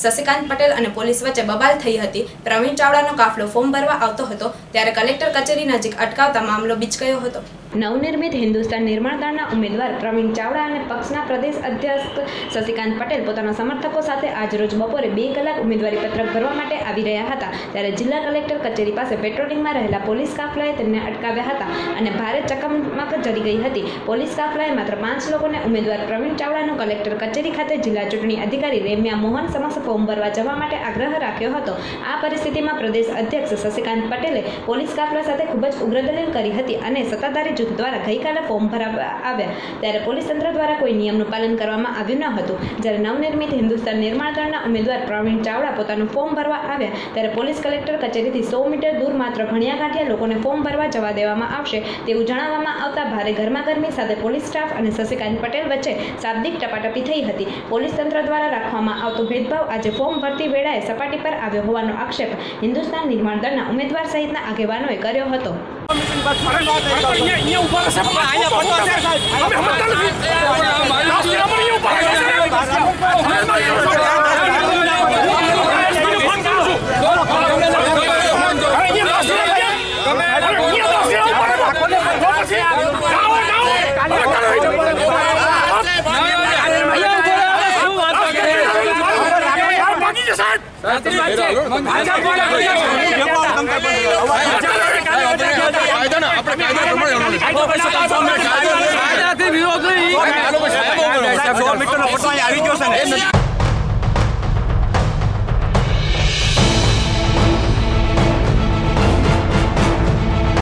શશિકાંત પટેલ અને પોલીસ વચ્ચે બબાલ થઈ હતી। પ્રવીણ ચાવડાનો કાફલો ફોર્મ ભરવા આવતો હતો ત્યારે કલેક્ટર કચેરી નજીક અટકાવતા મામલો બીચક્યો હતો। નવનિર્મિત હિન્દુસ્તાન નિર્માણ દળના ઉમેદવાર પ્રવીણ ચાવડા અને પક્ષના પ્રદેશ અધ્યક્ષ શશિકાંત પટેલ પોતાના સમર્થકો સાથે આજરોજ બપોરે 2 કલાક ઉમેદવારી પત્રક ભરવા માટે આવી રહ્યા હતા ત્યારે જિલ્લા કલેક્ટર કચેરી પાસે પેટ્રોલિંગમાં રહેલા પોલીસ કાફલાએ તેમને અટકાવ્યા હતા અને ભારે ચકમક જરી ગઈ હતી। પોલીસ કાફલાએ માત્ર 5 લોકોને ઉમેદવાર પ્રવીણ ચાવડાનો કલેક્ટર કચેરી ખાતે જિલ્લા ચૂંટણી અધિકારી રેમ્યા મોહન સમક્ષ ફોર્મ ભરવા જવા માટે આગ્રહ રાખ્યો હતો। આ પરિસ્થિતિમાં પ્રદેશ અધ્યક્ષ શશિકાંત પટેલે પોલીસ કાફલા સાથે ખૂબ જ ઉગ્ર દલીલ કરી હતી અને સત્તાધારી જૂથ દ્વારા ગઈકાલે ફોર્મ ભરવા આવ્યા ત્યારે પોલીસ તંત્ર દ્વારા કોઈ નિયમનું પાલન કરવામાં આવ્યું ન હતું। જ્યારે નવનિર્મિત હિન્દુસ્તાન નિર્માણ દળના ઉમેદવાર પ્રવીણ ચાવડા પોતાનું ફોર્મ ભરવા આવ્યા ત્યારે પોલીસ કલેક્ટર કચેરીથી 100 મીટર દૂર માત્ર ઘણિયા ગાંઠિયા લોકોને ફોર્મ ભરવા જવા દેવામાં આવશે તેવું જણાવવામાં આવતા ભારે ગરમાગરમી સાથે પોલીસ સ્ટાફ અને શશિકાંત પટેલ વચ્ચે શાબ્દિક ટપાટપી થઈ હતી। પોલીસ તંત્ર દ્વારા રાખવામાં આવતો ભેદભાવ આજે ફોર્મ ભરતી વેળાએ સપાટી પર આવ્યો હોવાનો આક્ષેપ હિન્દુસ્તાન નિર્માણ દળના ઉમેદવાર સહિતના આગેવાનોએ કર્યો હતો। કાયદા